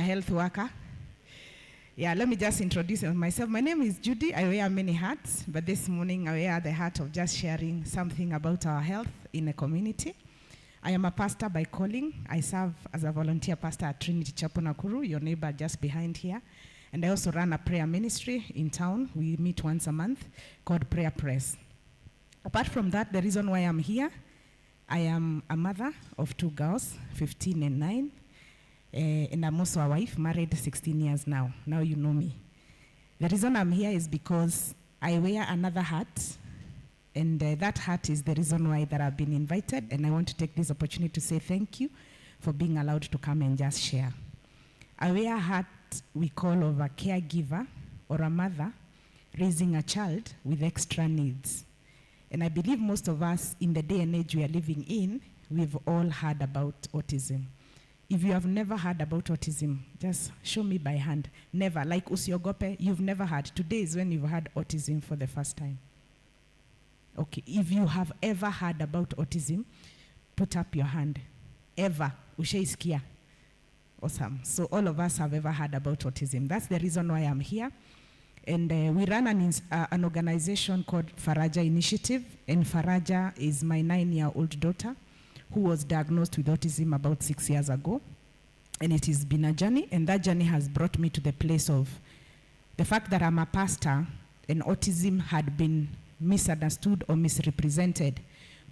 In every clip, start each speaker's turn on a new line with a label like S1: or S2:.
S1: health worker. Yeah, let me just introduce myself. My name is Judy. I wear many hats, but this morning I wear the hat of just sharing something about our health in the community. I am a pastor by calling. I serve as a volunteer pastor at Trinity Chapel Nakuru, your neighbor just behind here. And I also run a prayer ministry in town. We meet once a month called Prayer Press. Apart from that, the reason why I'm here, I am a mother of 2 girls, 15 and 9. And I'm also a wife, married 16 years now. Now you know me. The reason I'm here is because I wear another hat, and that hat is the reason why that I've been invited, and I want to take this opportunity to say thank you for being allowed to come and just share. I wear a hat we call of a caregiver or a mother raising a child with extra needs. And I believe most of us in the day and age we are living in, we've all heard about autism. If you have never heard about autism, just show me by hand. Never. Like usiogope, you've never heard. Today is when you've heard autism for the first time. Okay, if you have ever heard about autism, put up your hand. Ever. Ushaisikia. Awesome. So all of us have ever heard about autism. That's the reason why I'm here. And we run an organization called Faraja Initiative. And Faraja is my 9-year-old daughter who was diagnosed with autism about 6 years ago. And it has been a journey, and that journey has brought me to the place of the fact that I'm a pastor and autism had been misunderstood or misrepresented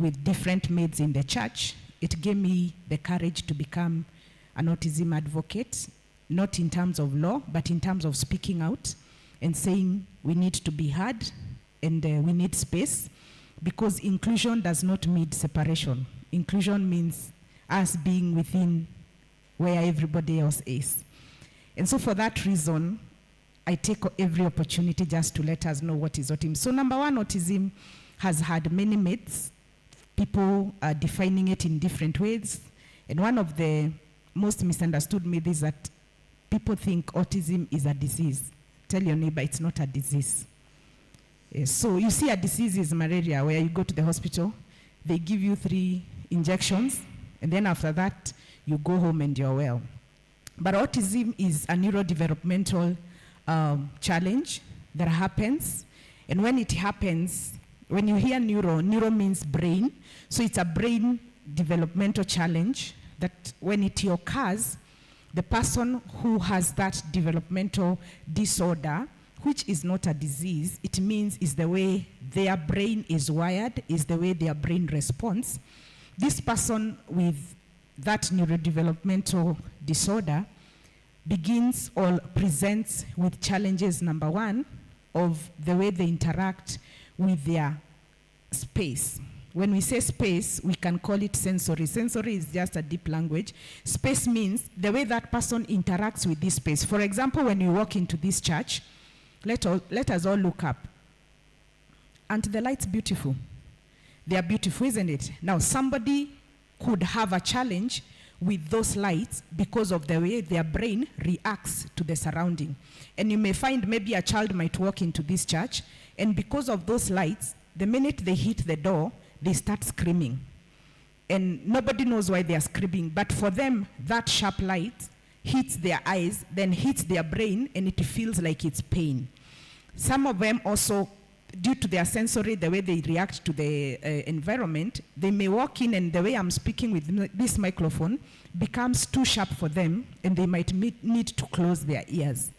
S1: with different maids in the church. It gave me the courage to become an autism advocate, not in terms of law, but in terms of speaking out and saying we need to be heard and we need space, because inclusion does not mean separation. Inclusion means us being within where everybody else is. And so for that reason, I take every opportunity just to let us know what is autism. So number one, autism has had many myths. People are defining it in different ways. And one of the most misunderstood myths is that people think autism is a disease. Tell your neighbor it's not a disease. So you see, a disease is malaria, where you go to the hospital, they give you 3 injections, and then after that, you go home and you're well. But autism is a neurodevelopmental challenge that happens. And when it happens, when you hear neuro means brain. So it's a brain developmental challenge that when it occurs, the person who has that developmental disorder, which is not a disease, it means is the way their brain is wired, is the way their brain responds. This person with that neurodevelopmental disorder begins or presents with challenges, number one, of the way they interact with their space. When we say space, we can call it sensory. Sensory is just a deep language. Space means the way that person interacts with this space. For example, when you walk into this church, let us all look up. Aren't the lights beautiful? They are beautiful, isn't it? Now, somebody could have a challenge with those lights because of the way their brain reacts to the surrounding. And you may find maybe a child might walk into this church, and because of those lights, the minute they hit the door, they start screaming. And nobody knows why they are screaming, but for them, that sharp light hits their eyes, then hits their brain, and it feels like it's pain. Some of them also, due to their sensory, the way they react to the environment, they may walk in and the way I'm speaking with this microphone becomes too sharp for them, and they might need to close their ears.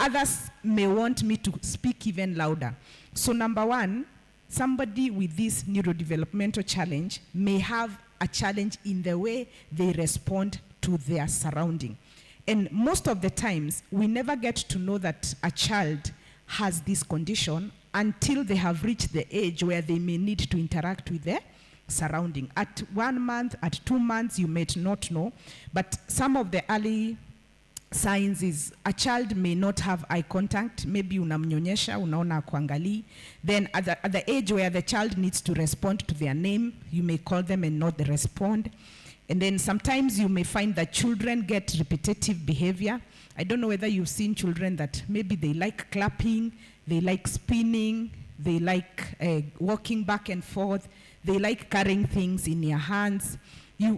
S1: Others may want me to speak even louder. So number one, somebody with this neurodevelopmental challenge may have a challenge in the way they respond to their surrounding. And most of the times, we never get to know that a child has this condition until they have reached the age where they may need to interact with their surrounding. At 1 month, at 2 months, you may not know, but some of the early signs is a child may not have eye contact. Maybe unamnyonyesha, unaona kuangali. Then at the age where the child needs to respond to their name, you may call them and not respond. And then sometimes you may find that children get repetitive behavior. I don't know whether you've seen children that maybe they like clapping, they like spinning, they like walking back and forth, they like carrying things in their hands.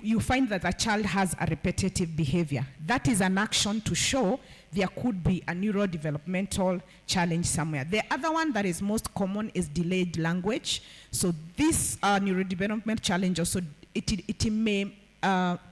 S1: you find that a child has a repetitive behavior. That is an action to show there could be a neurodevelopmental challenge somewhere. The other one that is most common is delayed language. So this neurodevelopmental challenge also, it may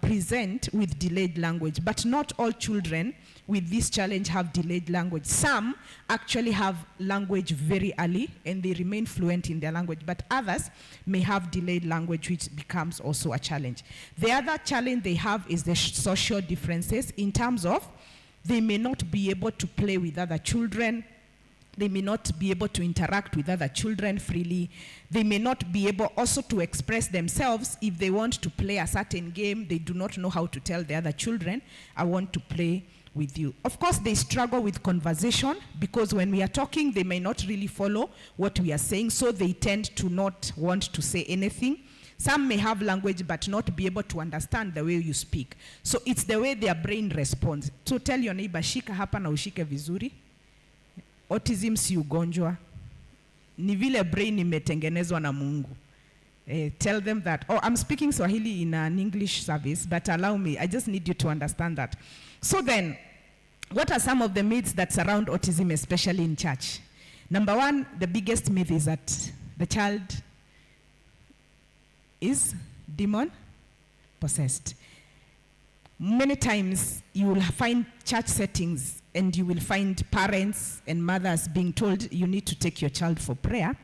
S1: present with delayed language, but not all children with this challenge have delayed language. Some actually have language very early and they remain fluent in their language, but others may have delayed language, which becomes also a challenge. The other challenge they have is the social differences in terms of they may not be able to play with other children. They may not be able to interact with other children freely. They may not be able also to express themselves. If they want to play a certain game, they do not know how to tell the other children, I want to play with you. Of course, they struggle with conversation because when we are talking, they may not really follow what we are saying, so they tend to not want to say anything. Some may have language but not be able to understand the way you speak. So it's the way their brain responds. So tell your neighbor, shika hapa na ushike vizuri. Autism si ugonjwa. Ni vile brain imetengenezwa na Mungu. Tell them that. Oh, I'm speaking Swahili in an English service, but allow me, I just need you to understand that. So then, what are some of the myths that surround autism, especially in church? Number one, the biggest myth is that the child is demon possessed. Many times you will find church settings and you will find parents and mothers being told you need to take your child for prayer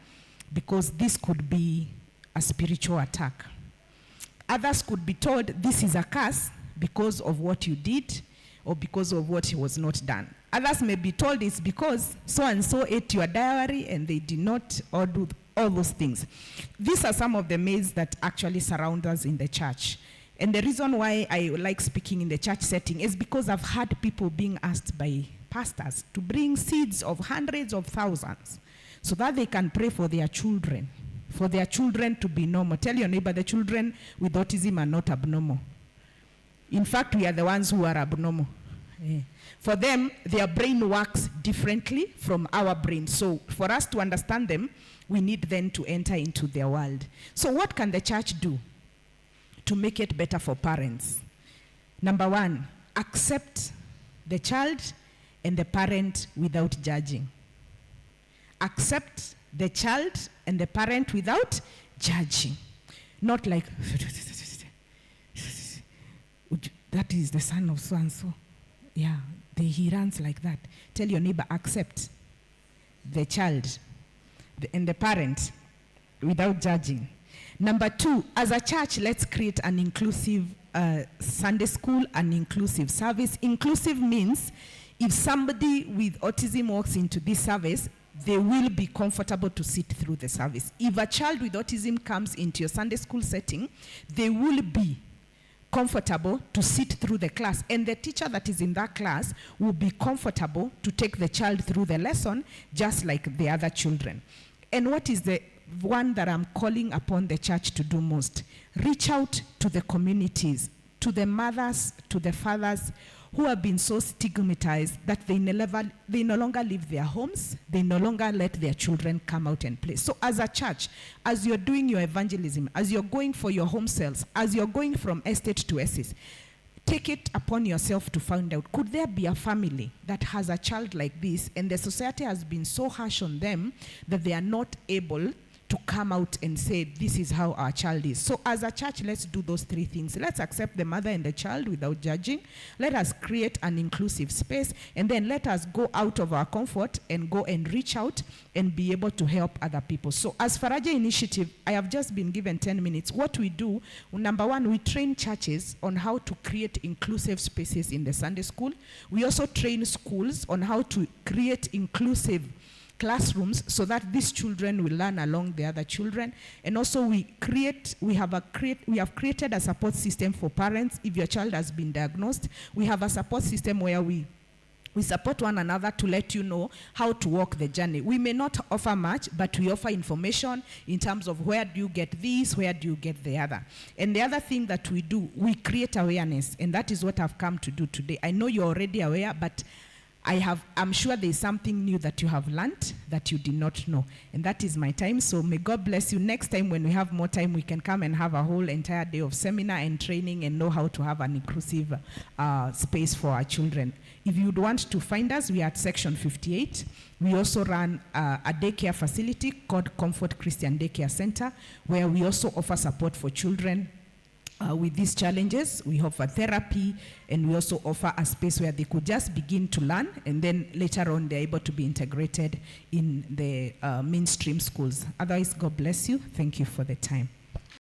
S1: because this could be a spiritual attack. Others could be told this is a curse because of what you did or because of what was not done. Others may be told it's because so-and-so ate your diary and they did not or do all those things. These are some of the myths that actually surround us in the church. And the reason why I like speaking in the church setting is because I've had people being asked by pastors to bring seeds of hundreds of thousands so that they can pray for their children to be normal. Tell your neighbor, the children with autism are not abnormal. In fact, we are the ones who are abnormal. For them, their brain works differently from our brain. So for us to understand them, we need then to enter into their world. So what can the church do to make it better for parents? Number one, accept the child and the parent without judging. Accept the child and the parent without judging. Not like, that is the son of so-and-so. Yeah, he runs like that. Tell your neighbor, accept the child and the parent without judging. Number two, as a church, let's create an inclusive Sunday school, an inclusive service. Inclusive means if somebody with autism walks into this service, they will be comfortable to sit through the service. If a child with autism comes into your Sunday school setting, they will be comfortable to sit through the class, and the teacher that is in that class will be comfortable to take the child through the lesson just like the other children. And what is the one that I'm calling upon the church to do most? Reach out to the communities, to the mothers, to the fathers who have been so stigmatized that they no longer leave their homes, they no longer let their children come out and play. So as a church, as you're doing your evangelism, as you're going for your home sales, as you're going from estate to estate, take it upon yourself to find out, could there be a family that has a child like this and the society has been so harsh on them that they are not able to come out and say, this is how our child is. So as a church, let's do those three things. Let's accept the mother and the child without judging. Let us create an inclusive space. And then let us go out of our comfort and go and reach out and be able to help other people. So as Faraja Initiative, I have just been given 10 minutes. What we do, number one, we train churches on how to create inclusive spaces in the Sunday school. We also train schools on how to create inclusive classrooms so that these children will learn along the other children. And also we have created a support system for parents. If your child has been diagnosed, we have a support system where we support one another to let you know how to walk the journey. We may not offer much, but we offer information in terms of where do you get this, where do you get the other. And the other thing that we do, we create awareness, and that is what I've come to do today. I know you're already aware, but I'm sure there's something new that you have learned that you did not know. And that is my time. So may God bless you. Next time when we have more time, we can come and have a whole entire day of seminar and training and know how to have an inclusive space for our children. If you'd want to find us, we are at section 58. We also run a daycare facility called Comfort Christian Daycare Center, where we also offer support for children with these challenges. We offer therapy, and we also offer a space where they could just begin to learn, and then later on they're able to be integrated in the mainstream schools. Otherwise, God bless you. Thank you for the time.